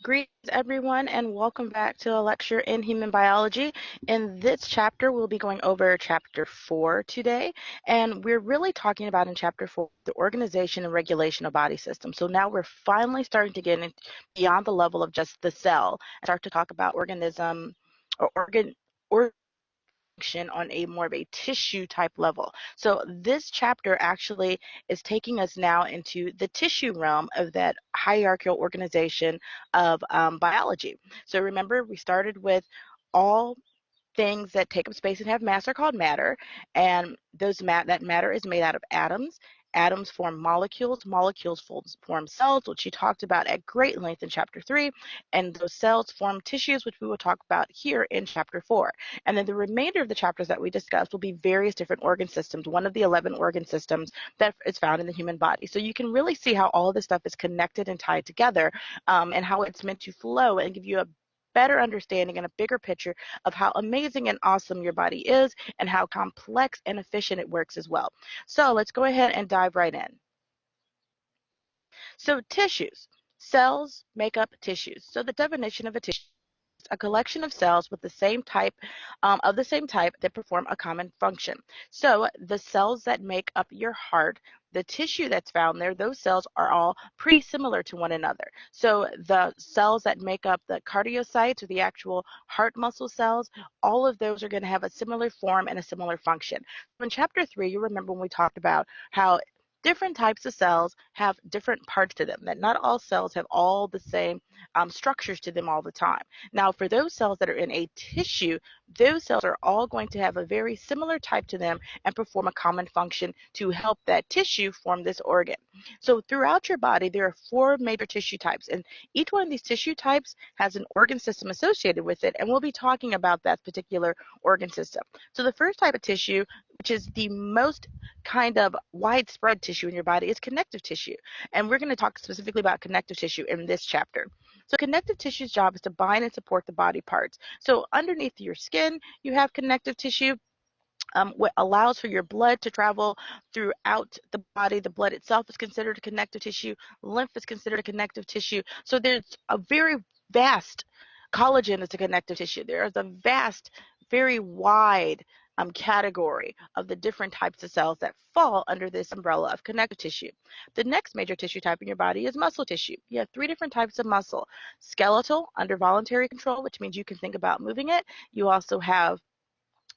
Greetings, everyone, and welcome back to a lecture in human biology. In this chapter, we'll be going over chapter 4 today, and we're really talking about in chapter 4 the organization and regulation of body systems. So now we're finally starting to get beyond the level of just the cell and start to talk about organism or organ function on a more of a tissue type level. So this chapter actually is taking us now into the tissue realm of that hierarchical organization of biology. So remember, we started with all things that take up space and have mass are called matter, and that matter is made out of atoms. Atoms form molecules. Molecules form cells, which she talked about at great length in chapter 3, and those cells form tissues, which we will talk about here in chapter 4. And then the remainder of the chapters that we discuss will be various different organ systems, one of the 11 organ systems that is found in the human body. So you can really see how all of this stuff is connected and tied together, and how it's meant to flow and give you a better understanding and a bigger picture of how amazing and awesome your body is and how complex and efficient it works as well. So let's go ahead and dive right in. So tissues. Cells make up tissues. So the definition of a tissue, a collection of cells with the same type that perform a common function. So the cells that make up your heart, the tissue that's found there, those cells are all pretty similar to one another. So the cells that make up the cardiocytes, or the actual heart muscle cells, all of those are going to have a similar form and a similar function. In chapter 3, you remember when we talked about how different types of cells have different parts to them, that not all cells have all the same structures to them all the time. Now, for those cells that are in a tissue, those cells are all going to have a very similar type to them and perform a common function to help that tissue form this organ. So throughout your body, there are 4 major tissue types, and each one of these tissue types has an organ system associated with it, and we'll be talking about that particular organ system. So the first type of tissue, which is the most kind of widespread tissue in your body, is connective tissue. And we're going to talk specifically about connective tissue in this chapter. So connective tissue's job is to bind and support the body parts. So underneath your skin, you have connective tissue. What allows for your blood to travel throughout the body. The blood itself is considered a connective tissue. Lymph is considered a connective tissue. So there's a very vast, collagen is a connective tissue. There is a vast, very wide category of the different types of cells that fall under this umbrella of connective tissue. The next major tissue type in your body is muscle tissue. You have 3 different types of muscle. Skeletal, under voluntary control, which means you can think about moving it. You also have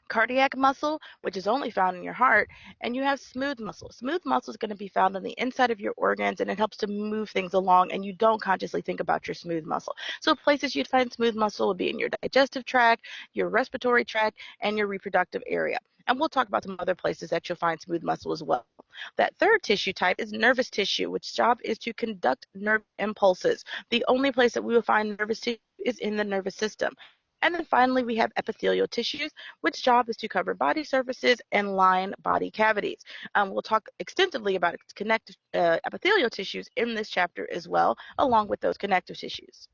cardiac muscle, which is only found in your heart, and you have smooth muscle. Smooth muscle is going to be found on the inside of your organs, and it helps to move things along, and you don't consciously think about your smooth muscle. So places you'd find smooth muscle would be in your digestive tract, your respiratory tract, and your reproductive area. And we'll talk about some other places that you'll find smooth muscle as well. That third tissue type is nervous tissue, which job is to conduct nerve impulses. The only place that we will find nervous tissue is in the nervous system. And then finally, we have epithelial tissues, which job is to cover body surfaces and line body cavities. We'll talk extensively about connective epithelial tissues in this chapter as well, along with those connective tissues.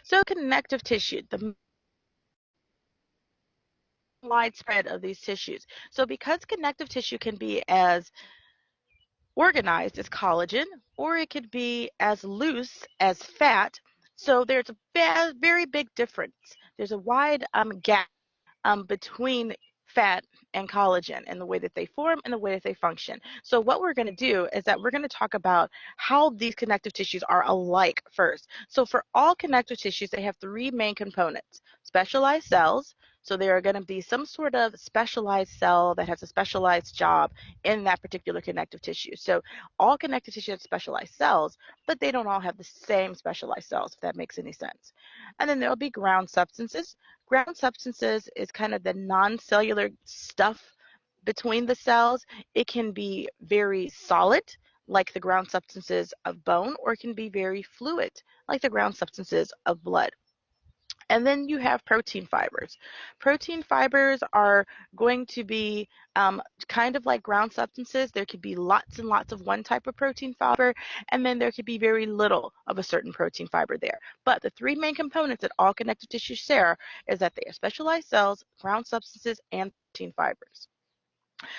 So connective tissue, the widespread of these tissues. So because connective tissue can be as organized as collagen, or it could be as loose as fat, so there's a very big difference. There's a wide gap between fat and collagen and the way that they form and the way that they function. So what we're going to do is that we're going to talk about how these connective tissues are alike first. So for all connective tissues, they have 3 main components: specialized cells. So there are going to be some sort of specialized cell that has a specialized job in that particular connective tissue. So all connective tissue have specialized cells, but they don't all have the same specialized cells, if that makes any sense. And then there will be ground substances. Ground substances is kind of the non-cellular stuff between the cells. It can be very solid, like the ground substances of bone, or it can be very fluid, like the ground substances of blood. And then you have protein fibers. Protein fibers are going to be kind of like ground substances. There could be lots and lots of one type of protein fiber, and then there could be very little of a certain protein fiber there. But the 3 main components that all connective tissues share is that they are specialized cells, ground substances, and protein fibers.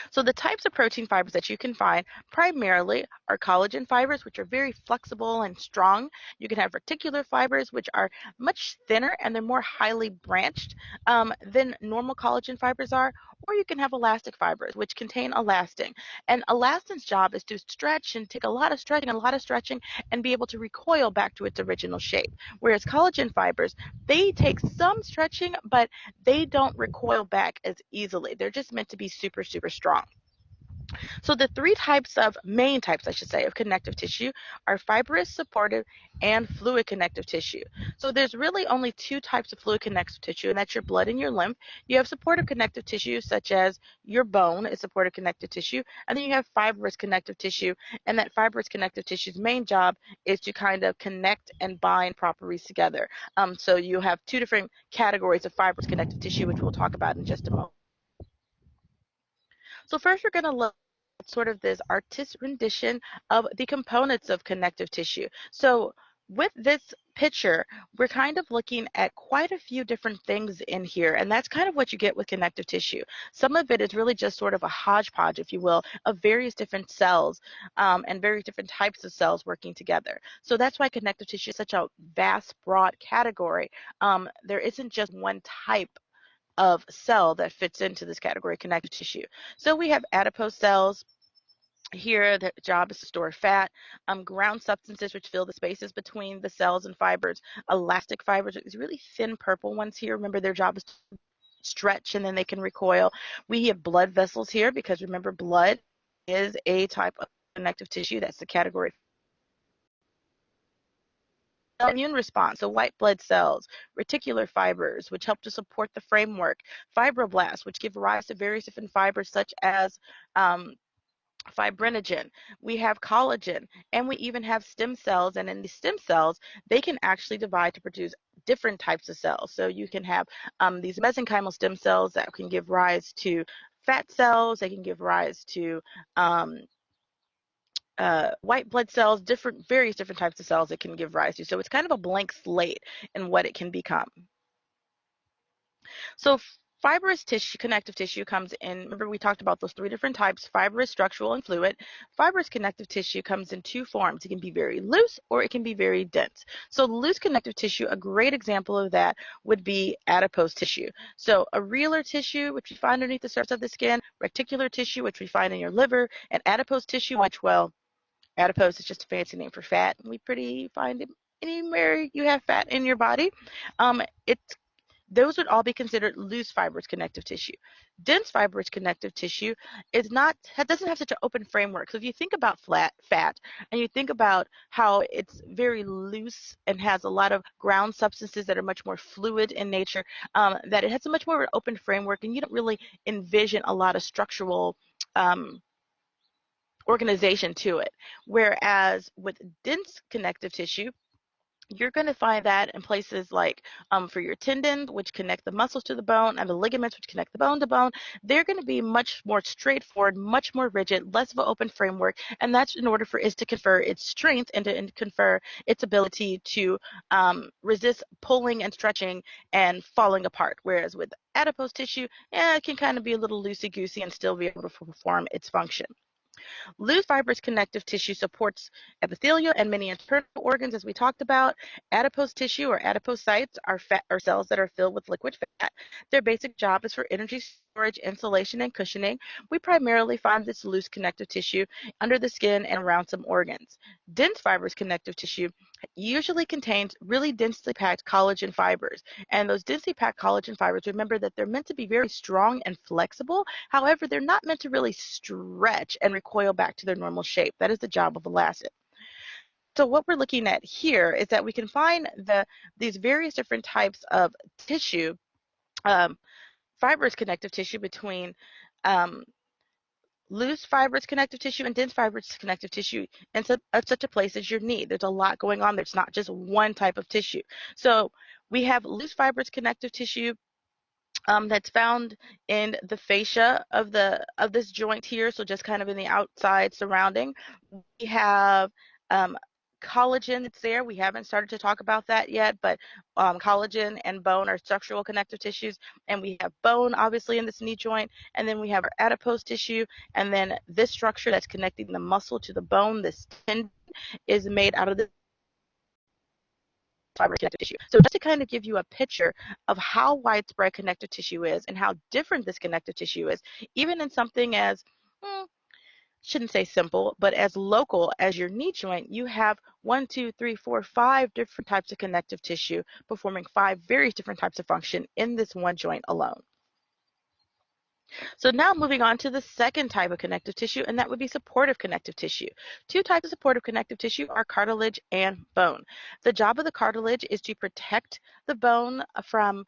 So the types of protein fibers that you can find primarily are collagen fibers, which are very flexible and strong. You can have reticular fibers, which are much thinner and they're more highly branched than normal collagen fibers are. Or you can have elastic fibers, which contain elastin. And elastin's job is to stretch and take a lot of stretching, and be able to recoil back to its original shape. Whereas collagen fibers, they take some stretching, but they don't recoil back as easily. They're just meant to be super, super strong. So the three main types, I should say, of connective tissue are fibrous, supportive, and fluid connective tissue. So there's really only two types of fluid connective tissue, and that's your blood and your lymph. You have supportive connective tissue, such as your bone is supportive connective tissue, and then you have fibrous connective tissue, and that fibrous connective tissue's main job is to kind of connect and bind properties together. So you have two different categories of fibrous connective tissue, which we'll talk about in just a moment. So first we're going to look at sort of this artist rendition of the components of connective tissue. So with this picture, we're kind of looking at quite a few different things in here, and that's kind of what you get with connective tissue. Some of it is really just sort of a hodgepodge, if you will, of various different cells and various different types of cells working together. So that's why connective tissue is such a vast, broad category. There isn't just one type of cell that fits into this category, connective tissue. So we have adipose cells. Here, the job is to store fat, ground substances which fill the spaces between the cells and fibers, elastic fibers, these really thin purple ones here. Remember, their job is to stretch and then they can recoil. We have blood vessels here because remember, blood is a type of connective tissue. That's the category. Immune response, so white blood cells, reticular fibers, which help to support the framework, fibroblasts, which give rise to various different fibers such as fibrinogen. We have collagen, and we even have stem cells, and in the stem cells, they can actually divide to produce different types of cells. So you can have these mesenchymal stem cells that can give rise to fat cells, they can give rise to white blood cells, various different types of cells it can give rise to. So it's kind of a blank slate in what it can become. So fibrous tissue, connective tissue comes in, remember we talked about those three different types, fibrous, structural, and fluid. Fibrous connective tissue comes in two forms. It can be very loose or it can be very dense. So loose connective tissue, a great example of that would be adipose tissue. So areolar tissue, which we find underneath the surface of the skin, reticular tissue, which we find in your liver, and adipose tissue, which, well, adipose is just a fancy name for fat. We pretty find it anywhere you have fat in your body. Those would all be considered loose fibrous connective tissue. Dense fibrous connective tissue doesn't have such an open framework. So if you think about fat and you think about how it's very loose and has a lot of ground substances that are much more fluid in nature, that it has a much more open framework, and you don't really envision a lot of structural organization to it. Whereas with dense connective tissue, you're going to find that in places like for your tendons, which connect the muscles to the bone, and the ligaments, which connect the bone to bone. They're going to be much more straightforward, much more rigid, less of an open framework, and that's in order for it to confer its strength and to confer its ability to resist pulling and stretching and falling apart. Whereas with adipose tissue, it can kind of be a little loosey-goosey and still be able to perform its function. Loose fibrous connective tissue supports epithelial and many internal organs, as we talked about. Adipose tissue or adipocytes are cells that are filled with liquid fat. Their basic job is for energy storage, insulation, and cushioning. We primarily find this loose connective tissue under the skin and around some organs. Dense fibrous connective tissue usually contains really densely packed collagen fibers. And those densely packed collagen fibers, remember that they're meant to be very strong and flexible. However, they're not meant to really stretch and recoil back to their normal shape. That is the job of elastin. So what we're looking at here is that we can find these various different types of tissue, fibrous connective tissue between loose fibrous connective tissue and dense fibrous connective tissue in such a place as your knee. There's a lot going on. There's not just one type of tissue. So we have loose fibrous connective tissue that's found in the fascia of this joint here, so just kind of in the outside surrounding. We have collagen that's there. We haven't started to talk about that yet, but collagen and bone are structural connective tissues, and we have bone obviously in this knee joint, and then we have our adipose tissue, and then this structure that's connecting the muscle to the bone, this tendon, is made out of this fibrous connective tissue. So just to kind of give you a picture of how widespread connective tissue is and how different this connective tissue is, even in something as shouldn't say simple, but as local as your knee joint, you have 1, 2, 3, 4, 5 different types of connective tissue performing 5 very different types of function in this one joint alone. So now moving on to the second type of connective tissue, and that would be supportive connective tissue. Two types of supportive connective tissue are cartilage and bone. The job of the cartilage is to protect the bone from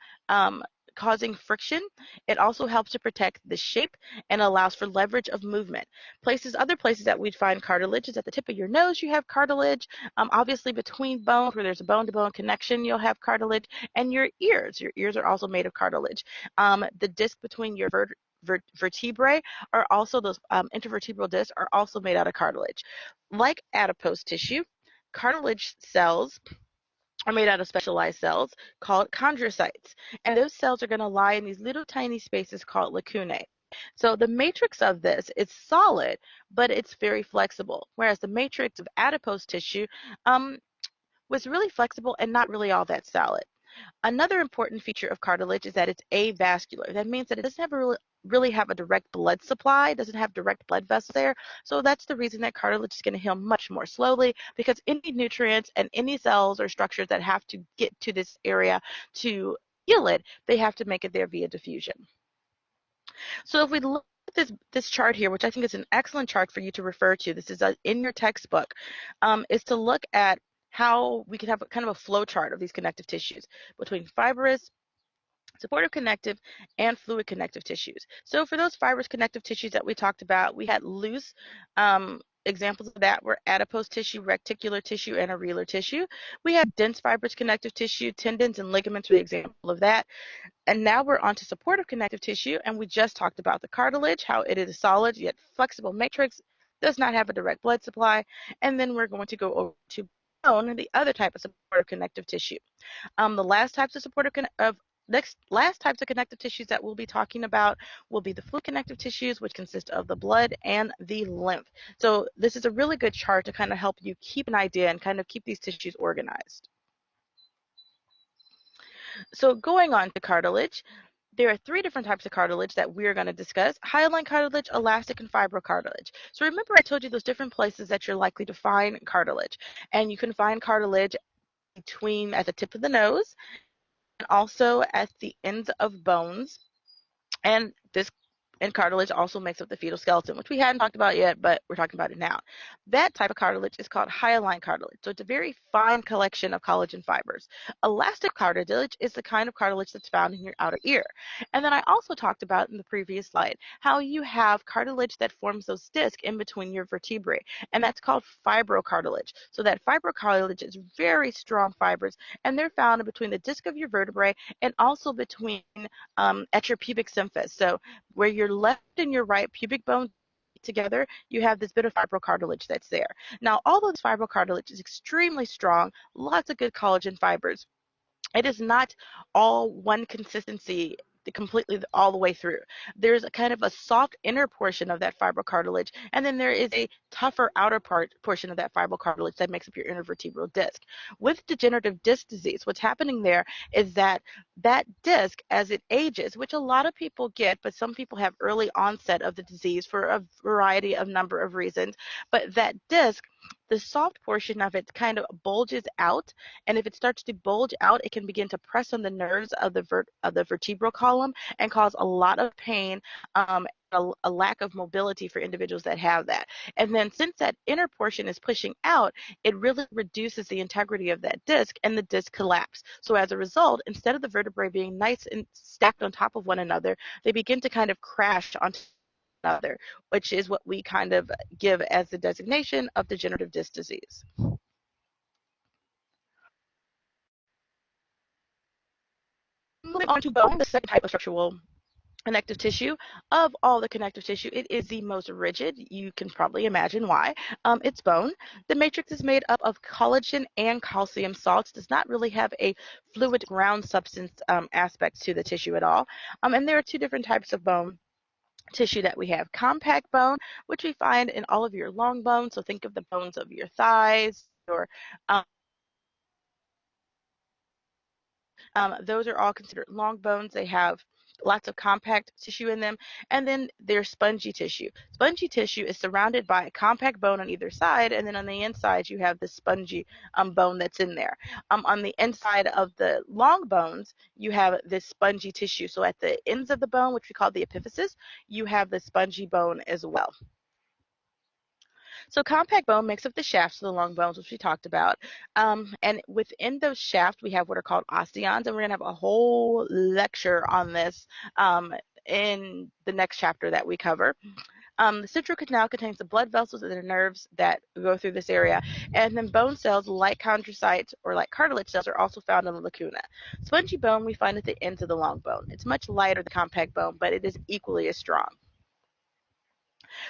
causing friction. It also helps to protect the shape and allows for leverage of movement. Other places that we'd find cartilage is at the tip of your nose, you have cartilage. Obviously between bones, where there's a bone-to-bone connection, you'll have cartilage. And your ears are also made of cartilage. The disc between your vertebrae are also those intervertebral discs are also made out of cartilage. Like adipose tissue, cartilage cells are made out of specialized cells called chondrocytes. And those cells are going to lie in these little tiny spaces called lacunae. So the matrix of this is solid, but it's very flexible, whereas the matrix of adipose tissue was really flexible and not really all that solid. Another important feature of cartilage is that it's avascular. That means that it doesn't really have a direct blood supply, doesn't have direct blood vessels there. So that's the reason that cartilage is going to heal much more slowly, because any nutrients and any cells or structures that have to get to this area to heal it, they have to make it there via diffusion. So if we look at this chart here, which I think is an excellent chart for you to refer to, this is in your textbook, is to look at how we can have kind of a flow chart of these connective tissues between fibrous, supportive connective, and fluid connective tissues. So for those fibrous connective tissues that we talked about, we had loose examples of that were adipose tissue, reticular tissue, and areolar tissue. We had dense fibrous connective tissue, tendons and ligaments were the example of that. And now we're on to supportive connective tissue, and we just talked about the cartilage, how it is a solid yet flexible matrix, does not have a direct blood supply, and then we're going to go over to bone, the other type of supportive connective tissue. The last types of last types of connective tissues that we'll be talking about will be the fluid connective tissues, which consist of the blood and the lymph. So this is a really good chart to kind of help you keep an idea and kind of keep these tissues organized. So going on to cartilage, there are 3 different types of cartilage that we're going to discuss: hyaline cartilage, elastic, and fibrocartilage. So remember I told you those different places that you're likely to find cartilage. And you can find cartilage at the tip of the nose, and also at the ends of bones. And cartilage also makes up the fetal skeleton, which we hadn't talked about yet, but we're talking about it now. That type of cartilage is called hyaline cartilage. So it's a very fine collection of collagen fibers. Elastic cartilage is the kind of cartilage that's found in your outer ear. And then I also talked about in the previous slide how you have cartilage that forms those discs in between your vertebrae, and that's called fibrocartilage. So that fibrocartilage is very strong fibers, and they're found in between the disc of your vertebrae and also between at your pubic symphysis. So where your left and your right pubic bone together, you have this bit of fibrocartilage that's there. Now, although this fibrocartilage is extremely strong, lots of good collagen fibers, it is not all one consistency completely all the way through. There's a kind of a soft inner portion of that fibrocartilage, and then there is a tougher outer portion of that fibrocartilage that makes up your intervertebral disc. With degenerative disc disease, what's happening there is that disc, as it ages, which a lot of people get, but some people have early onset of the disease for a variety of number of reasons, but that disc, the soft portion of it kind of bulges out, and if it starts to bulge out, it can begin to press on the nerves of the vertebral column and cause a lot of pain, a lack of mobility for individuals that have that. And then since that inner portion is pushing out, it really reduces the integrity of that disc, and the disc collapse. So as a result, instead of the vertebrae being nice and stacked on top of one another, they begin to kind of crash onto another, which is what we kind of give as the designation of degenerative disc disease. Moving on to bone, the second type of structure we'll connective tissue. Of all the connective tissue, it is the most rigid. You can probably imagine why. It's bone. The matrix is made up of collagen and calcium salts. Does not really have a fluid ground substance aspect to the tissue at all. And there are two different types of bone tissue that we have. Compact bone, which we find in all of your long bones. So think of the bones of your thighs, or those are all considered long bones. They have lots of compact tissue in them. And then there's spongy tissue. Spongy tissue is surrounded by a compact bone on either side, and then on the inside you have the spongy bone that's in there. On the inside of the long bones, you have this spongy tissue. So at the ends of the bone, which we call the epiphysis, you have the spongy bone as well. So compact bone makes up the shafts of the long bones, which we talked about. And within those shafts, we have what are called osteons, and we're going to have a whole lecture on this in the next chapter that we cover. The central canal contains the blood vessels and the nerves that go through this area. And then bone cells, like chondrocytes or like cartilage cells, are also found in the lacuna. Spongy bone we find at the ends of the long bone. It's much lighter than compact bone, but it is equally as strong.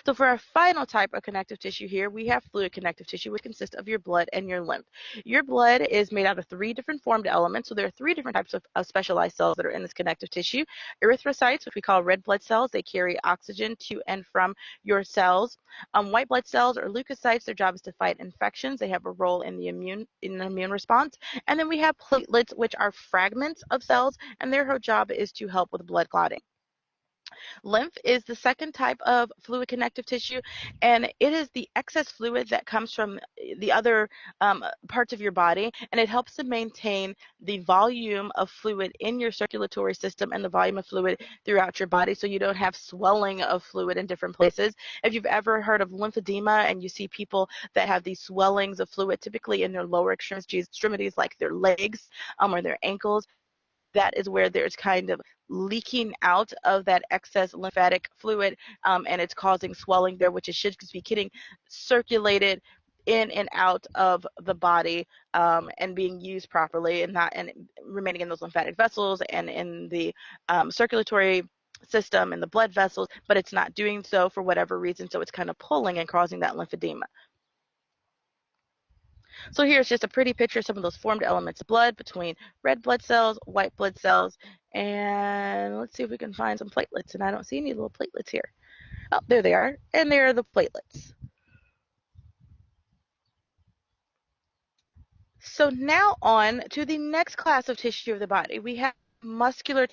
So for our final type of connective tissue here, we have fluid connective tissue, which consists of your blood and your lymph. Your blood is made out of 3 different formed elements. So there are 3 different types of specialized cells that are in this connective tissue. Erythrocytes, which we call red blood cells, they carry oxygen to and from your cells. White blood cells or leukocytes, their job is to fight infections. They have a role in the immune response. And then we have platelets, which are fragments of cells, and their whole job is to help with blood clotting. Lymph is the second type of fluid connective tissue, and it is the excess fluid that comes from the other parts of your body, and it helps to maintain the volume of fluid in your circulatory system and the volume of fluid throughout your body, so you don't have swelling of fluid in different places. If you've ever heard of lymphedema and you see people that have these swellings of fluid, typically in their lower extremities like their legs or their ankles, that is where there's kind of leaking out of that excess lymphatic fluid, and it's causing swelling there, which it should be getting circulated in and out of the body, and being used properly, and not and remaining in those lymphatic vessels and in the circulatory system and the blood vessels, but it's not doing so for whatever reason, so it's kind of pulling and causing that lymphedema. So here's just a pretty picture of some of those formed elements of blood between red blood cells, white blood cells, and let's see if we can find some platelets. And I don't see any little platelets here. Oh, there they are. And there are the platelets. So now on to the next class of tissue of the body. We have muscular.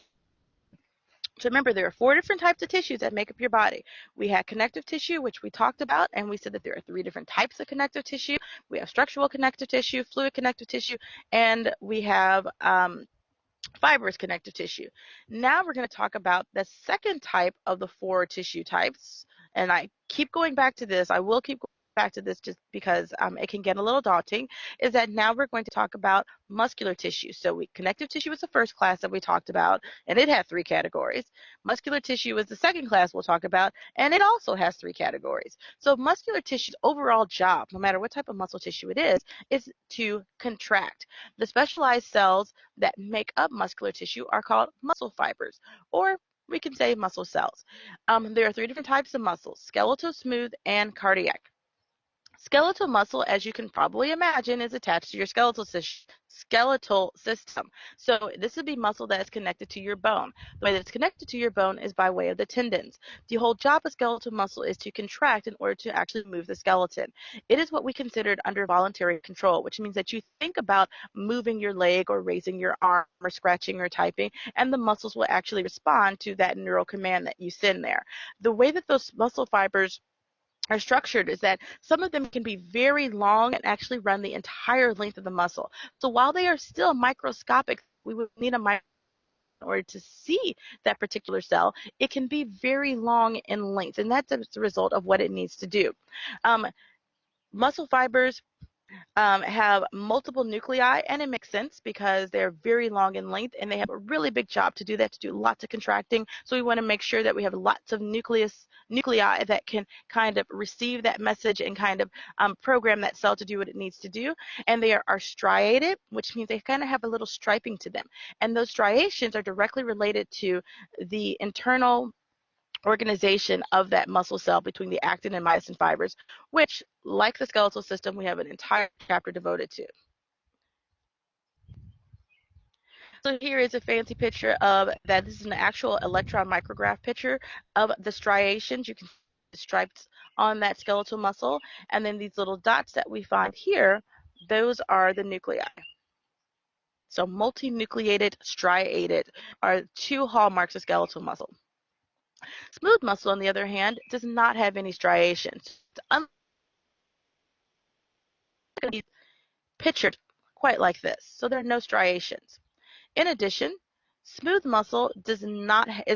So remember, there are 4 different types of tissues that make up your body. We had connective tissue, which we talked about, and we said that there are 3 different types of connective tissue. We have structural connective tissue, fluid connective tissue, and we have fibrous connective tissue. Now we're going to talk about the second type of the 4 tissue types. And I keep going back to this. I will keep going back to this just because it can get a little daunting, is that now we're going to talk about muscular tissue. So connective tissue was the first class that we talked about, and it had 3 categories. Muscular tissue was the second class we'll talk about, and it also has 3 categories. So muscular tissue's overall job, no matter what type of muscle tissue it is to contract. The specialized cells that make up muscular tissue are called muscle fibers, or we can say muscle cells. There are 3 different types of muscles: skeletal, smooth, and cardiac. Skeletal muscle, as you can probably imagine, is attached to your skeletal system. So this would be muscle that is connected to your bone. The way that it's connected to your bone is by way of the tendons. The whole job of skeletal muscle is to contract in order to actually move the skeleton. It is what we considered under voluntary control, which means that you think about moving your leg or raising your arm or scratching or typing, and the muscles will actually respond to that neural command that you send there. The way that those muscle fibers are structured is that some of them can be very long and actually run the entire length of the muscle. So while they are still microscopic, we would need a microscope in order to see that particular cell. It can be very long in length, and that's the result of what it needs to do. Muscle fibers have multiple nuclei, and it makes sense because they're very long in length and they have a really big job to do that, to do lots of contracting. So we want to make sure that we have lots of nuclei that can kind of receive that message and kind of program that cell to do what it needs to do. And they are striated, which means they kind of have a little striping to them. And those striations are directly related to the internal organization of that muscle cell between the actin and myosin fibers, which, like the skeletal system, we have an entire chapter devoted to. So here is a fancy picture of that. This is an actual electron micrograph picture of the striations. You can see the stripes on that skeletal muscle, and then these little dots that we find here, those are the nuclei. So multinucleated, striated are two hallmarks of skeletal muscle. Smooth muscle, on the other hand, does not have any striations. It's pictured quite like this, so there are no striations. In addition, smooth muscle is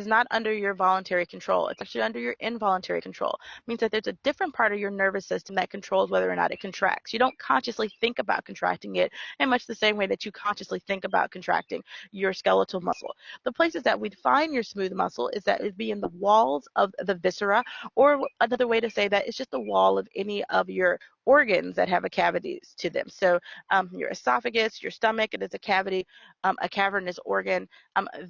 not under your voluntary control. It's actually under your involuntary control. It means that there's a different part of your nervous system that controls whether or not it contracts. You don't consciously think about contracting it in much the same way that you consciously think about contracting your skeletal muscle. The places that we'd find your smooth muscle is that it'd be in the walls of the viscera, or another way to say that is just the wall of any of your organs that have a cavities to them. So your esophagus, your stomach, it is a cavity, a cavernous organ.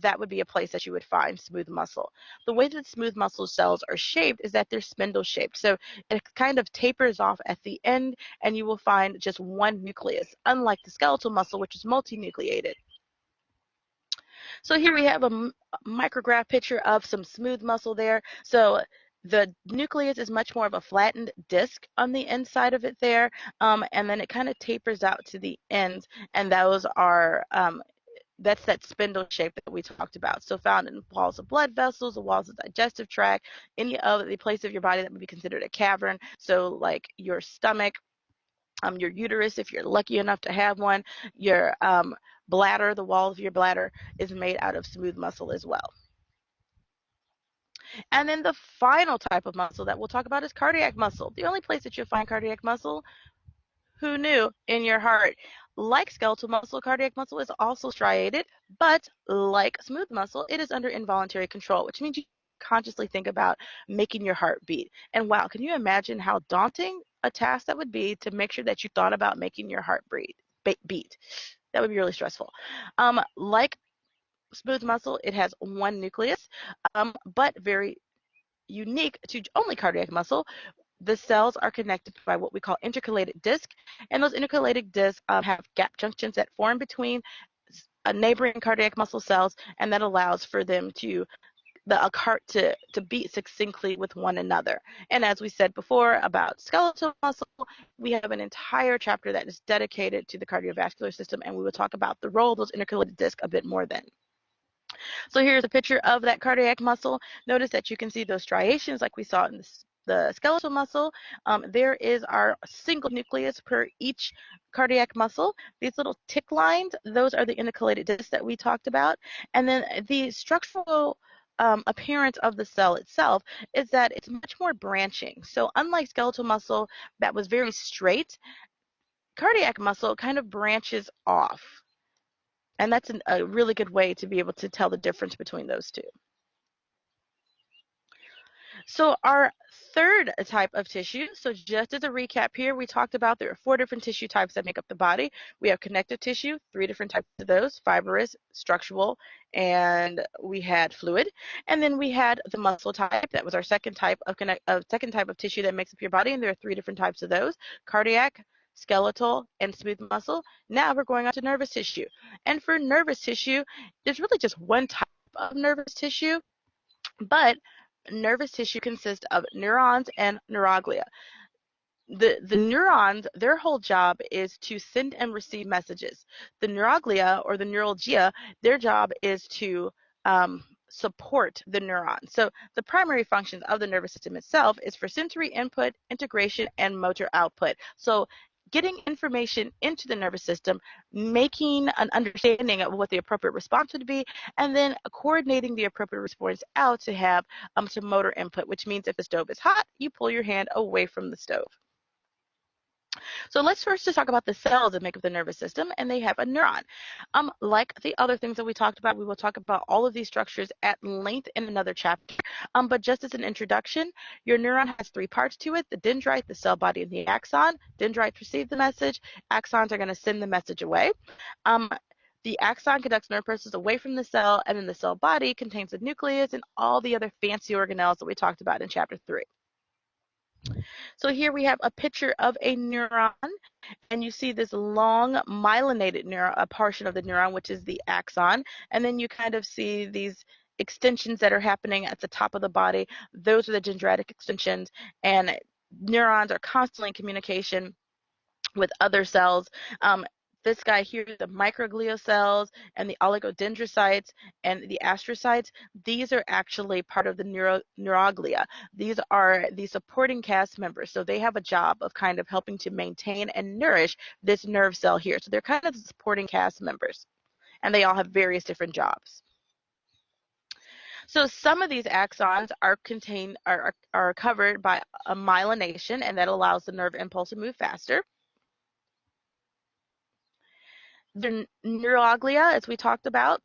That would be a place that you would find smooth muscle. The way that smooth muscle cells are shaped is that they're spindle shaped. So it kind of tapers off at the end, and you will find just one nucleus, unlike the skeletal muscle, which is multinucleated. So here we have a micrograph picture of some smooth muscle there. So the nucleus is much more of a flattened disc on the inside of it there, and then it kind of tapers out to the ends, and those are that's that spindle shape that we talked about. So found in walls of blood vessels, the walls of the digestive tract, any of the place of your body that would be considered a cavern. So like your stomach, your uterus, if you're lucky enough to have one, your bladder, the wall of your bladder is made out of smooth muscle as well. And then the final type of muscle that we'll talk about is cardiac muscle. The only place that you'll find cardiac muscle, who knew, in your heart. Like skeletal muscle, cardiac muscle is also striated, but like smooth muscle, it is under involuntary control, which means you consciously think about making your heart beat. And wow, can you imagine how daunting a task that would be to make sure that you thought about making your heart beat? That would be really stressful. Like smooth muscle, it has one nucleus, but very unique to only cardiac muscle. The cells are connected by what we call intercalated disc, and those intercalated discs have gap junctions that form between neighboring cardiac muscle cells, and that allows for them to the heart to beat succinctly with one another. And as we said before about skeletal muscle, we have an entire chapter that is dedicated to the cardiovascular system, and we will talk about the role of those intercalated discs a bit more then. So here's a picture of that cardiac muscle. Notice that you can see those striations like we saw in the skeletal muscle. There is our single nucleus per each cardiac muscle. These little tick lines, those are the intercalated discs that we talked about. And then the structural appearance of the cell itself is that it's much more branching. So unlike skeletal muscle that was very straight, cardiac muscle kind of branches off. And that's a really good way to be able to tell the difference between those two. So our third type of tissue, so just as a recap here, we talked about there are 4 different tissue types that make up the body. We have connective tissue, 3 different types of those, fibrous, structural, and we had fluid. And then we had the muscle type. That was our second type of tissue that makes up your body, and there are 3 different types of those, cardiac, skeletal, and smooth muscle. Now we're going on to nervous tissue. And for nervous tissue, there's really just one type of nervous tissue, but nervous tissue consists of neurons and neuroglia. The neurons, their whole job is to send and receive messages. The neuroglia, or the neuralgia, their job is to support the neuron. So the primary functions of the nervous system itself is for sensory input, integration, and motor output. So getting information into the nervous system, making an understanding of what the appropriate response would be, and then coordinating the appropriate response out to have some motor input, which means if the stove is hot, you pull your hand away from the stove. So let's first just talk about the cells that make up the nervous system, and they have a neuron. Like the other things that we talked about, we will talk about all of these structures at length in another chapter. But just as an introduction, your neuron has three parts to it: the dendrite, the cell body, and the axon. Dendrites receive the message. Axons are going to send the message away. Um, the axon conducts nerve pulses away from the cell, and then the cell body contains the nucleus and all the other fancy organelles that we talked about in chapter 3. So here we have a picture of a neuron, and you see this long myelinated neuron, a portion of the neuron, which is the axon, and then you kind of see these extensions that are happening at the top of the body. Those are the dendritic extensions, and neurons are constantly in communication with other cells. This guy here, the microglial cells and the oligodendrocytes and the astrocytes, these are actually part of the neuroglia. These are the supporting cast members. So they have a job of kind of helping to maintain and nourish this nerve cell here. So they're kind of the supporting cast members, and they all have various different jobs. So some of these axons are covered by a myelination, and that allows the nerve impulse to move faster. The neuroglia, as we talked about,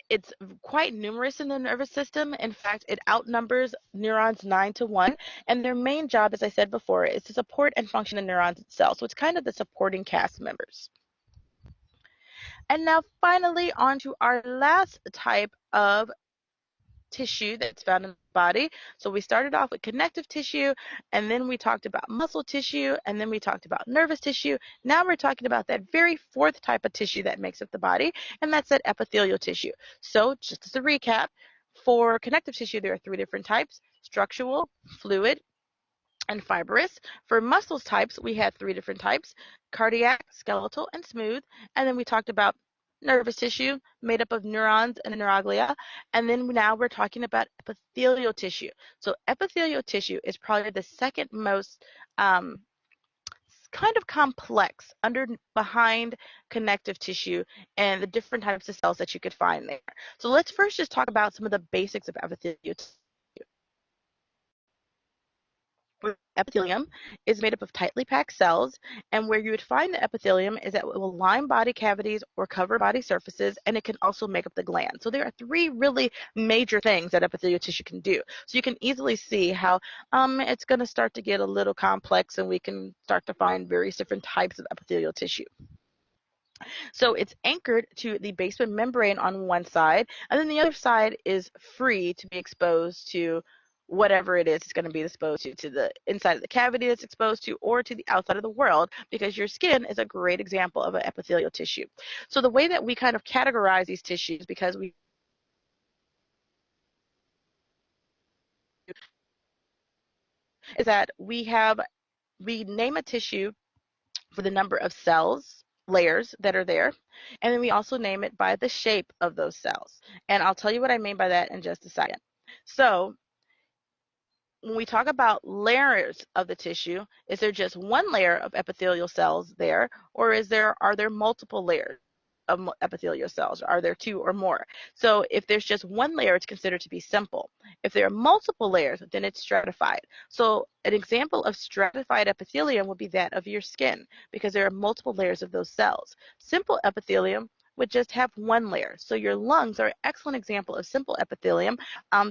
it's quite numerous in the nervous system. In fact, it outnumbers neurons 9 to 1. And their main job, as I said before, is to support and function the neurons itself. So it's kind of the supporting cast members. And now finally on to our last type of tissue that's found in the body. So we started off with connective tissue, and then we talked about muscle tissue, and then we talked about nervous tissue. Now we're talking about that very fourth type of tissue that makes up the body, and that's that epithelial tissue. So just as a recap, for connective tissue, there are three different types: structural, fluid, and fibrous. For muscles types, we had three different types: cardiac, skeletal, and smooth. And then we talked about nervous tissue made up of neurons and neuroglia. And then now we're talking about epithelial tissue. So epithelial tissue is probably the second most kind of complex behind connective tissue and the different types of cells that you could find there. So let's first just talk about some of the basics of epithelial tissue. Epithelium is made up of tightly packed cells, and where you would find the epithelium is that it will line body cavities or cover body surfaces, and it can also make up the gland. So there are three really major things that epithelial tissue can do. So you can easily see how it's going to start to get a little complex, and we can start to find various different types of epithelial tissue. So it's anchored to the basement membrane on one side, and then the other side is free to be exposed to whatever it is it's going to be exposed to the inside of the cavity it's exposed to, or to the outside of the world, because your skin is a great example of an epithelial tissue. So the way that we kind of categorize these tissues, because we is that we name a tissue for the number of cells, layers that are there, and then we also name it by the shape of those cells. And I'll tell you what I mean by that in just a second. So when we talk about layers of the tissue, is there just one layer of epithelial cells there, or are there multiple layers of epithelial cells? Are there two or more? So if there's just one layer, it's considered to be simple. If there are multiple layers, then it's stratified. So an example of stratified epithelium would be that of your skin, because there are multiple layers of those cells. Simple epithelium would just have one layer. So your lungs are an excellent example of simple epithelium,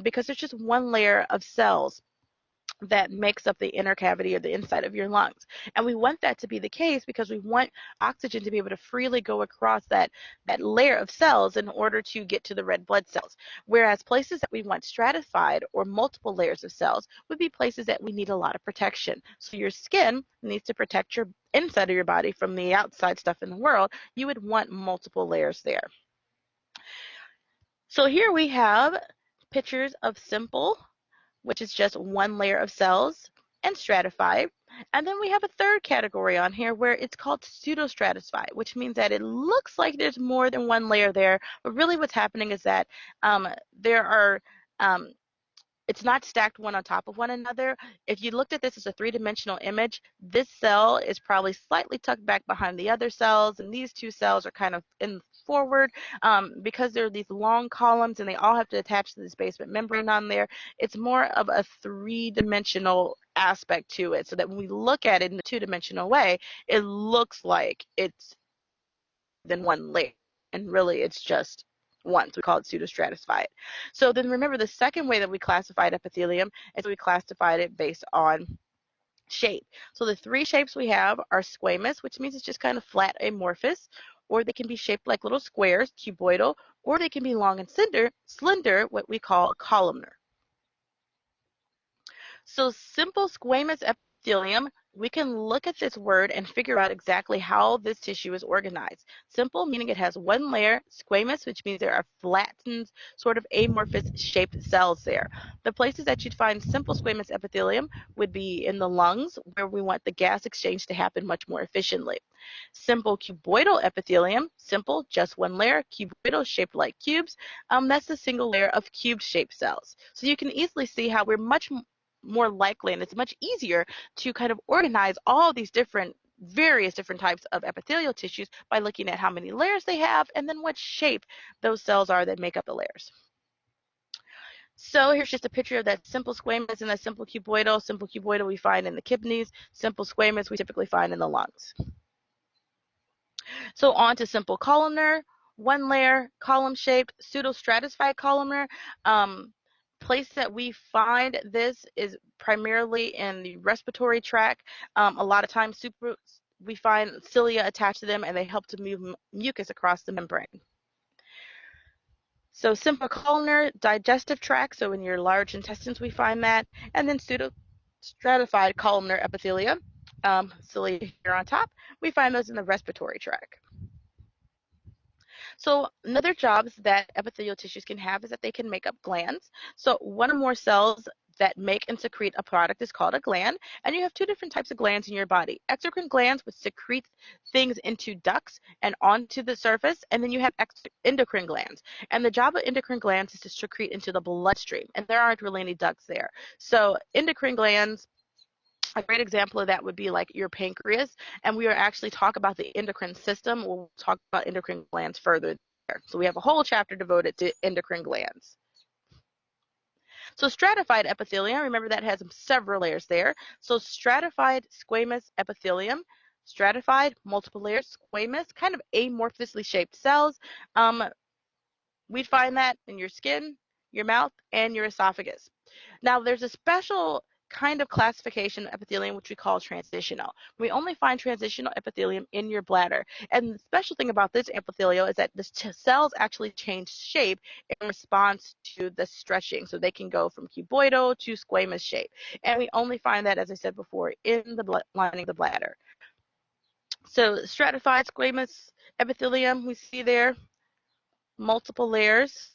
because there's just one layer of cells that makes up the inner cavity or the inside of your lungs. And we want that to be the case because we want oxygen to be able to freely go across that layer of cells in order to get to the red blood cells. Whereas places that we want stratified or multiple layers of cells would be places that we need a lot of protection. So your skin needs to protect your inside of your body from the outside stuff in the world. You would want multiple layers there. So here we have pictures of simple, which is just one layer of cells, and stratified. And then we have a third category on here where it's called pseudostratified, which means that it looks like there's more than one layer there, but really what's happening is that there are it's not stacked one on top of one another. If you looked at this as a three-dimensional image, this cell is probably slightly tucked back behind the other cells, and these two cells are kind of in forward because there are these long columns and they all have to attach to this basement membrane on there. It's more of a three-dimensional aspect to it, so that when we look at it in a two-dimensional way, it looks like it's than one layer, and really it's just one. So we call it pseudostratified. So then remember, the second way that we classified epithelium is we classified it based on shape. So the three shapes we have are squamous, which means it's just kind of flat amorphous, or they can be shaped like little squares, cuboidal, or they can be long and slender, what we call columnar. So simple squamous epithelium, we can look at this word and figure out exactly how this tissue is organized. Simple meaning it has one layer, squamous, which means there are flattened, sort of amorphous shaped cells there. The places that you'd find simple squamous epithelium would be in the lungs, where we want the gas exchange to happen much more efficiently. Simple cuboidal epithelium, simple, just one layer, cuboidal, shaped like cubes, that's a single layer of cube shaped cells. So you can easily see how we're much more likely, and it's much easier to kind of organize all these various different types of epithelial tissues by looking at how many layers they have and then what shape those cells are that make up the layers. So here's just a picture of that simple squamous and that simple cuboidal. Simple cuboidal we find in the kidneys. Simple squamous we typically find in the lungs. So on to simple columnar, one layer, column shaped, pseudostratified columnar. Place that we find this is primarily in the respiratory tract. A lot of times we find cilia attached to them, and they help to move mucus across the membrane. So simple columnar, digestive tract, so in your large intestines we find that, and then pseudostratified columnar epithelia, cilia here on top, we find those in the respiratory tract. So another jobs that epithelial tissues can have is that they can make up glands. So one or more cells that make and secrete a product is called a gland, and you have two different types of glands in your body. Exocrine glands, which secrete things into ducts and onto the surface, and then you have endocrine glands. And the job of endocrine glands is to secrete into the bloodstream, and there aren't really any ducts there. So endocrine glands, a great example of that would be like your pancreas, and we will actually talk about the endocrine system. We'll talk about endocrine glands further there. So we have a whole chapter devoted to endocrine glands. So stratified epithelium, remember that has several layers there. So stratified squamous epithelium, stratified, multiple layers, squamous, kind of amorphously shaped cells. We'd find that in your skin, your mouth, and your esophagus. Now, there's a special kind of classification of epithelium which we call transitional. We only find transitional epithelium in your bladder. And the special thing about this epithelium is that the cells actually change shape in response to the stretching. So they can go from cuboidal to squamous shape. And we only find that, as I said before, in the lining of the bladder. So stratified squamous epithelium, we see there multiple layers.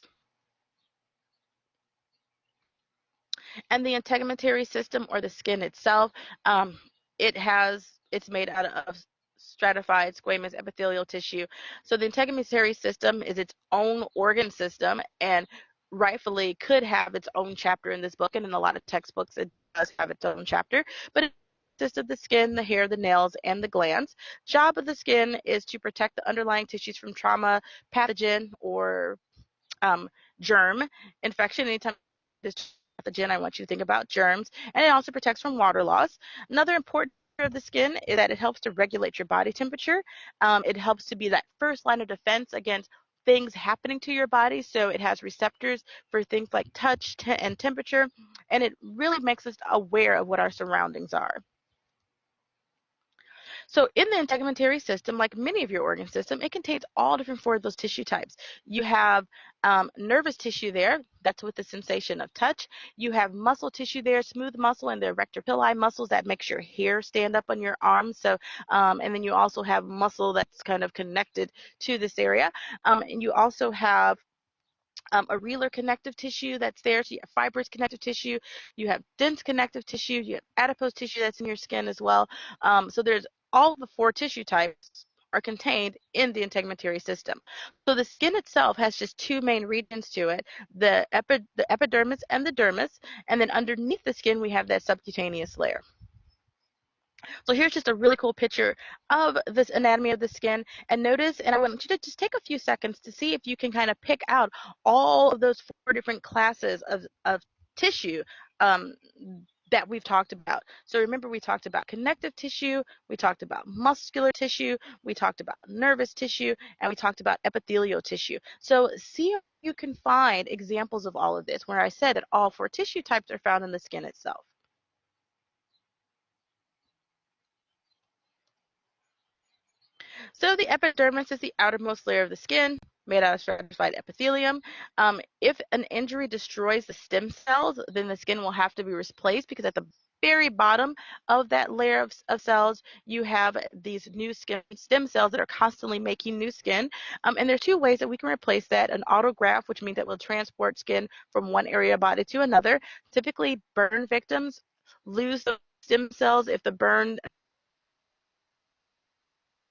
And the integumentary system, or the skin itself, it's made out of stratified squamous epithelial tissue. So the integumentary system is its own organ system, and rightfully could have its own chapter in this book, and in a lot of textbooks it does have its own chapter, but it consists of the skin, the hair, the nails, and the glands. Job of the skin is to protect the underlying tissues from trauma, pathogen, or germ infection. Anytime this pathogen, I want you to think about germs. And it also protects from water loss. Another important part of the skin is that it helps to regulate your body temperature. It helps to be that first line of defense against things happening to your body. So it has receptors for things like touch and temperature, and it really makes us aware of what our surroundings are. So in the integumentary system, like many of your organ system, it contains all different four of those tissue types. You have nervous tissue there, that's with the sensation of touch. You have muscle tissue there, smooth muscle, and the erector pili muscles that makes your hair stand up on your arms. So, and then you also have muscle that's kind of connected to this area. And you also have areolar connective tissue that's there. So you have fibrous connective tissue, you have dense connective tissue, you have adipose tissue that's in your skin as well. So there's all the four tissue types are contained in the integumentary system. So the skin itself has just two main regions to it, the epidermis and the dermis, and then underneath the skin we have that subcutaneous layer. So here's just a really cool picture of this anatomy of the skin. And notice, and I want you to just take a few seconds to see if you can kind of pick out all of those four different classes of tissue that we've talked about. So remember, we talked about connective tissue, we talked about muscular tissue, we talked about nervous tissue, and we talked about epithelial tissue. So see if you can find examples of all of this where I said that all four tissue types are found in the skin itself. So the epidermis is the outermost layer of the skin made out of stratified epithelium. If an injury destroys the stem cells, then the skin will have to be replaced because at the very bottom of that layer of cells, you have these new stem cells that are constantly making new skin. And there are two ways that we can replace that. An autograft, which means that we'll transport skin from one area of body to another. Typically, burn victims lose the stem cells if the burn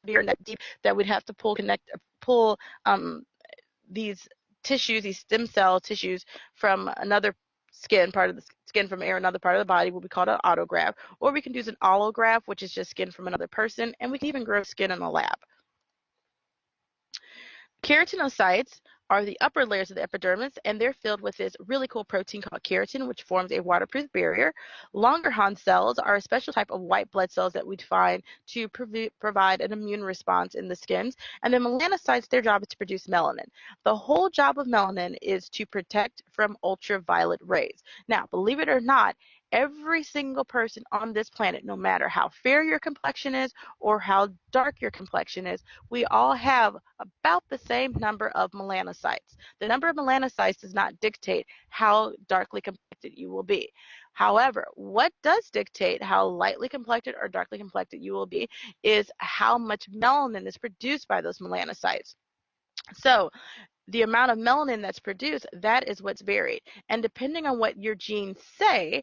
or neck deep, that we'd have to pull these tissues, these stem cell tissues from another skin, part of the skin from another part of the body, will be called an autograft. Or we can use an allograft, which is just skin from another person, and we can even grow skin in a lab. Keratinocytes are the upper layers of the epidermis, and they're filled with this really cool protein called keratin, which forms a waterproof barrier. Langerhans cells are a special type of white blood cells that we'd find to provide an immune response in the skins. And then melanocytes, their job is to produce melanin. The whole job of melanin is to protect from ultraviolet rays. Now, believe it or not, every single person on this planet, no matter how fair your complexion is or how dark your complexion is, we all have about the same number of melanocytes. The number of melanocytes does not dictate how darkly complected you will be. However, what does dictate how lightly complected or darkly complected you will be is how much melanin is produced by those melanocytes. So the amount of melanin that's produced, that is what's varied. And depending on what your genes say,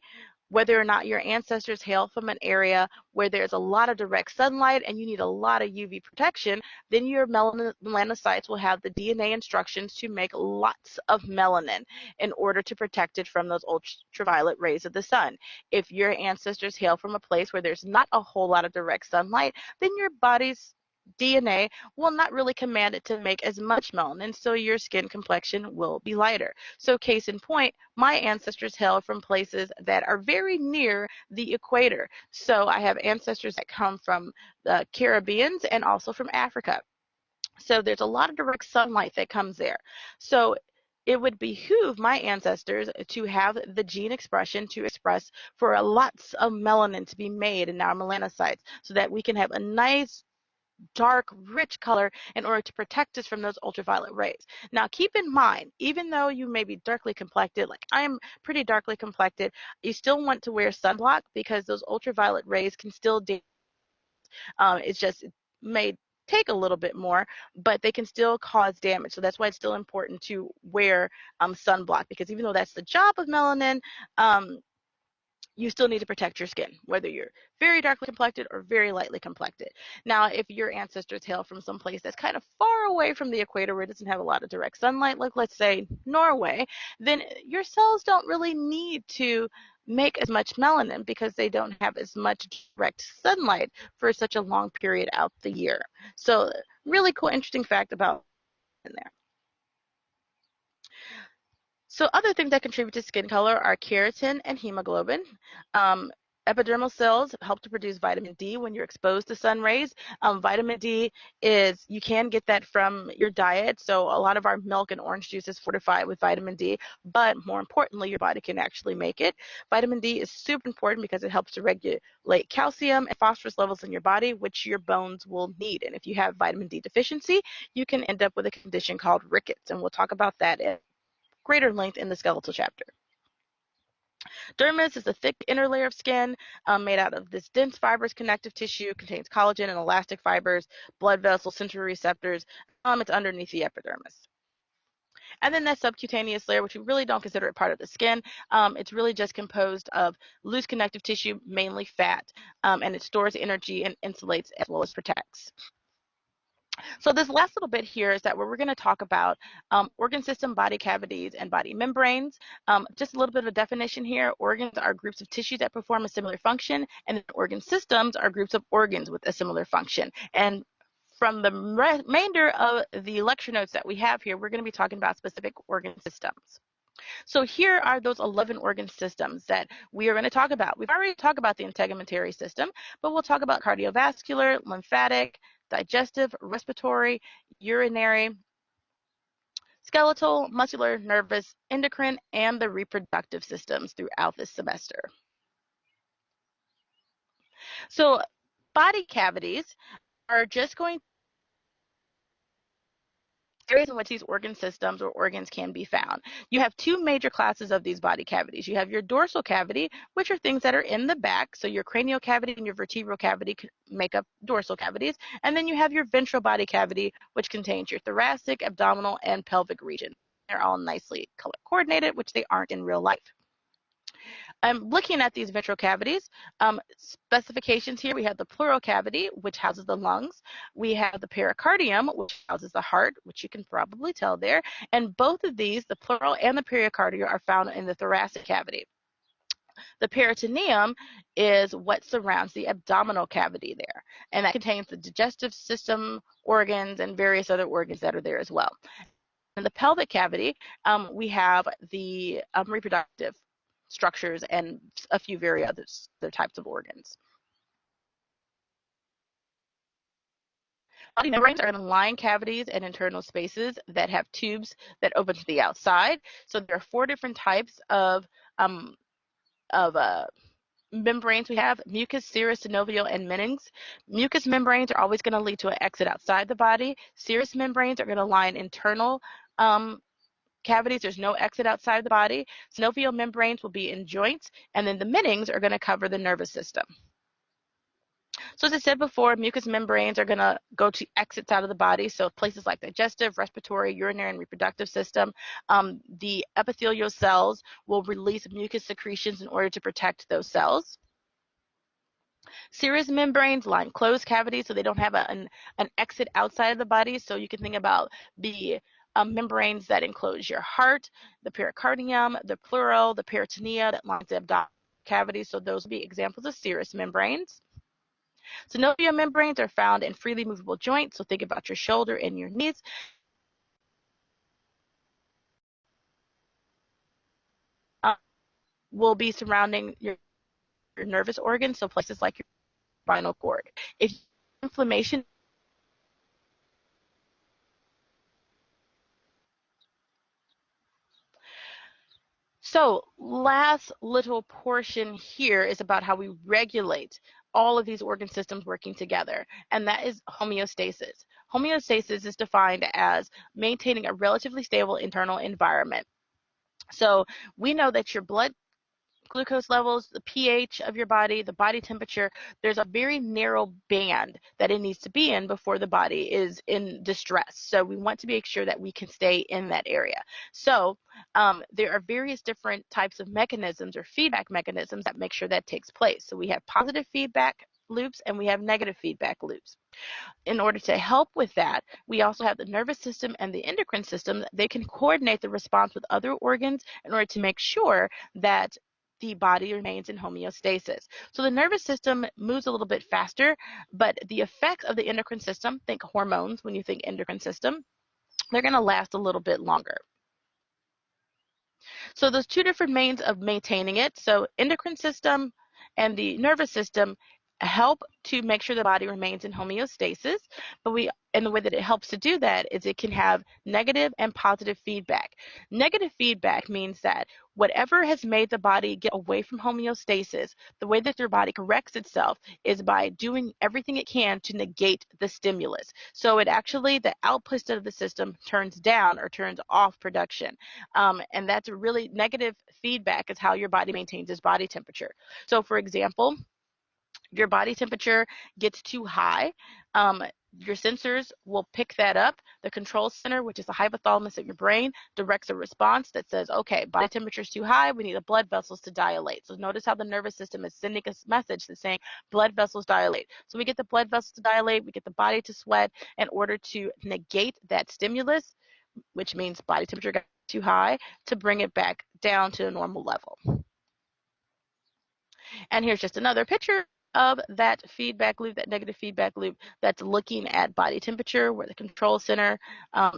whether or not your ancestors hail from an area where there's a lot of direct sunlight and you need a lot of UV protection, then your melanocytes will have the DNA instructions to make lots of melanin in order to protect it from those ultraviolet rays of the sun. If your ancestors hail from a place where there's not a whole lot of direct sunlight, then your body's DNA will not really command it to make as much melanin, so your skin complexion will be lighter. So case in point, my ancestors hail from places that are very near the equator. So I have ancestors that come from the Caribbeans and also from Africa. So there's a lot of direct sunlight that comes there. So it would behoove my ancestors to have the gene expression to express for lots of melanin to be made in our melanocytes so that we can have a nice dark, rich color in order to protect us from those ultraviolet rays. Now, keep in mind, even though you may be darkly complected, like I'm pretty darkly complected, you still want to wear sunblock because those ultraviolet rays can still damage. It's just it may take a little bit more, but they can still cause damage. So that's why it's still important to wear sunblock, because even though that's the job of melanin, you still need to protect your skin, whether you're very darkly complected or very lightly complected. Now, if your ancestors hail from some place that's kind of far away from the equator where it doesn't have a lot of direct sunlight, like let's say Norway, then your cells don't really need to make as much melanin because they don't have as much direct sunlight for such a long period out the year. So really cool, interesting fact about in there. So other things that contribute to skin color are keratin and hemoglobin. Um, Epidermal cells help to produce vitamin D when you're exposed to sun rays. Vitamin D you can get that from your diet. So a lot of our milk and orange juice is fortified with vitamin D, but more importantly, your body can actually make it. Vitamin D is super important because it helps to regulate calcium and phosphorus levels in your body, which your bones will need. And if you have vitamin D deficiency, you can end up with a condition called rickets. And we'll talk about that in greater length in the skeletal chapter. Dermis is a thick inner layer of skin made out of this dense fibrous connective tissue, contains collagen and elastic fibers, blood vessels, sensory receptors. It's underneath the epidermis. And then that subcutaneous layer, which we really don't consider it part of the skin, it's really just composed of loose connective tissue, mainly fat, and it stores energy and insulates as well as protects. So this last little bit here is that where we're going to talk about organ system, body cavities, and body membranes. Just a little bit of a definition here. Organs are groups of tissue that perform a similar function, and organ systems are groups of organs with a similar function. And from the remainder of the lecture notes that we have here, we're going to be talking about specific organ systems. So here are those 11 organ systems that we are going to talk about. We've already talked about the integumentary system, but we'll talk about cardiovascular, lymphatic, digestive, respiratory, urinary, skeletal, muscular, nervous, endocrine, and the reproductive systems throughout this semester. So body cavities are just going areas in which these organ systems or organs can be found. You have two major classes of these body cavities. You have your dorsal cavity, which are things that are in the back. So your cranial cavity and your vertebral cavity make up dorsal cavities. And then you have your ventral body cavity, which contains your thoracic, abdominal, and pelvic region. They're all nicely color coordinated, which they aren't in real life. Looking at these ventral cavities, specifications here, we have the pleural cavity, which houses the lungs. We have the pericardium, which houses the heart, which you can probably tell there. And both of these, the pleural and the pericardium, are found in the thoracic cavity. The peritoneum is what surrounds the abdominal cavity there, and that contains the digestive system, organs, and various other organs that are there as well. In the pelvic cavity, we have the reproductive structures and a few very other types of organs. Body membranes are in lining cavities and internal spaces that have tubes that open to the outside. So there are 4 different types of membranes we have: mucus, serous, synovial, and Meininges. Mucus membranes are always going to lead to an exit outside the body. Serous membranes are going to line internal cavities. There's no exit outside the body. Synovial membranes will be in joints, and then the Meininges are going to cover the nervous system. So as I said before, mucous membranes are going to go to exits out of the body, so places like digestive, respiratory, urinary, and reproductive system. The epithelial cells will release mucus secretions in order to protect those cells. Serous membranes line closed cavities, so they don't have an exit outside of the body. So you can think about the membranes that enclose your heart, the pericardium, the pleural, the peritoneum that lines the abdominal cavity. So those would be examples of serous membranes. Synovial membranes are found in freely movable joints, so think about your shoulder and your knees. Will be surrounding your nervous organs, so places like your spinal cord. If inflammation So last little portion here is about how we regulate all of these organ systems working together, and that is homeostasis. Homeostasis is defined as maintaining a relatively stable internal environment. So we know that your blood glucose levels, the pH of your body, the body temperature, there's a very narrow band that it needs to be in before the body is in distress. So we want to make sure that we can stay in that area. So there are various different types of mechanisms or feedback mechanisms that make sure that takes place. So we have positive feedback loops and we have negative feedback loops. In order to help with that, we also have the nervous system and the endocrine system. They can coordinate the response with other organs in order to make sure that the body remains in homeostasis. So the nervous system moves a little bit faster, but the effects of the endocrine system, think hormones when you think endocrine system, they're going to last a little bit longer. So those 2 different means of maintaining it, so endocrine system and the nervous system, help to make sure the body remains in homeostasis, and the way that it helps to do that is it can have negative and positive feedback. Negative feedback means that whatever has made the body get away from homeostasis, the way that your body corrects itself is by doing everything it can to negate the stimulus. So it actually, the output of the system turns down or turns off production. And that's a really negative feedback is how your body maintains its body temperature. So for example, your body temperature gets too high, your sensors will pick that up The control center, which is the hypothalamus of your brain, directs a response that says, okay, body temperature is too high, we need the blood vessels to dilate. So notice how the nervous system is sending a message that's saying blood vessels dilate. So we get the blood vessels to dilate, we get the body to sweat in order to negate that stimulus, which means body temperature got too high, to bring it back down to a normal level. And here's just another picture of that feedback loop, that negative feedback loop that's looking at body temperature, where the control center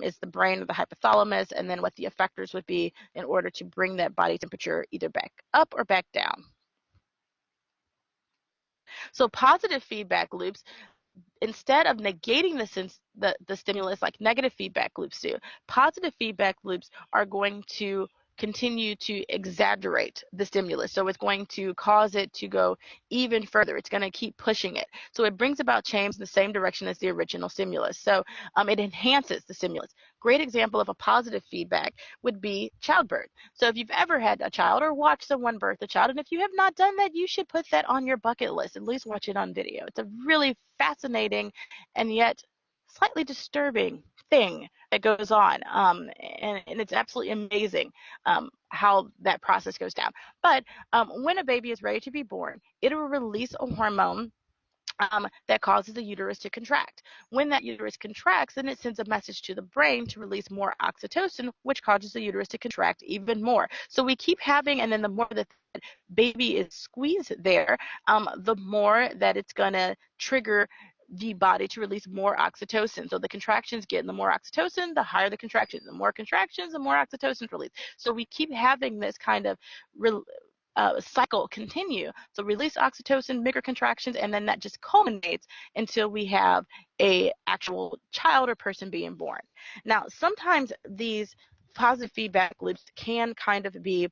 is the brain or the hypothalamus, and then what the effectors would be in order to bring that body temperature either back up or back down. So positive feedback loops, instead of negating the stimulus like negative feedback loops do, positive feedback loops are going to continue to exaggerate the stimulus. So it's going to cause it to go even further. It's going to keep pushing it. So it brings about change in the same direction as the original stimulus. So it enhances the stimulus. Great example of a positive feedback would be childbirth. So if you've ever had a child or watched someone birth a child, and if you have not done that, you should put that on your bucket list, at least watch it on video. It's a really fascinating and yet slightly disturbing thing that goes on, and it's absolutely amazing how that process goes down. But when a baby is ready to be born, it will release a hormone that causes the uterus to contract. When that uterus contracts, then it sends a message to the brain to release more oxytocin, which causes the uterus to contract even more. So we keep having, and then the more that baby is squeezed there, the more that it's going to trigger the body to release more oxytocin. So the contractions get, and the more oxytocin, the higher the contractions. The more contractions, the more oxytocin release. So we keep having this kind of cycle continue. So release oxytocin, bigger contractions, and then that just culminates until we have a actual child or person being born. Now, sometimes these positive feedback loops can kind of be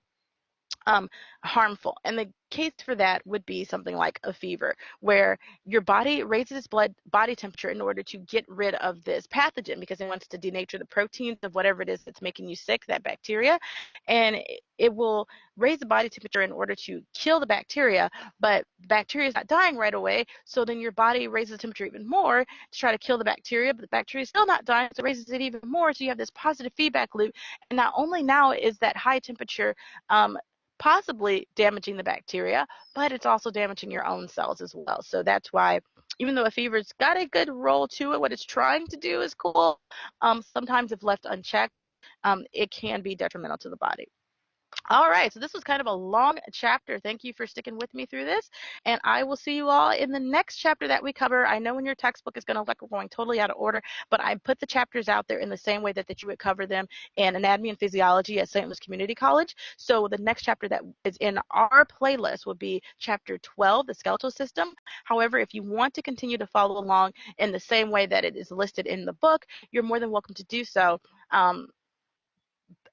harmful. And the case for that would be something like a fever, where your body raises its body temperature in order to get rid of this pathogen, because it wants to denature the proteins of whatever it is that's making you sick, that bacteria, and it will raise the body temperature in order to kill the bacteria, but the bacteria is not dying right away, so then your body raises the temperature even more to try to kill the bacteria, but the bacteria is still not dying, so it raises it even more, so you have this positive feedback loop. And not only now is that high temperature possibly damaging the bacteria, but it's also damaging your own cells as well. So that's why, even though a fever's got a good role to it, what it's trying to do is cool, sometimes if left unchecked, it can be detrimental to the body. All right, so this was kind of a long chapter. Thank you for sticking with me through this, and I will see you all in the next chapter that we cover. I know in your textbook is going to look like we're going totally out of order, but I put the chapters out there in the same way that you would cover them in anatomy and physiology at St. Louis Community College. So the next chapter that is in our playlist will be chapter 12, the skeletal system. However, if you want to continue to follow along in the same way that it is listed in the book, you're more than welcome to do so.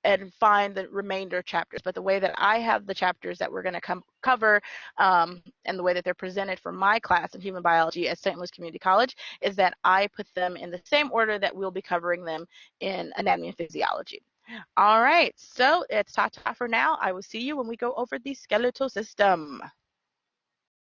And find the remainder chapters. But the way that I have the chapters that we're going to cover and the way that they're presented for my class in human biology at St. Louis Community College is that I put them in the same order that we'll be covering them in anatomy and physiology. All right, so it's ta-ta for now. I will see you when we go over the skeletal system.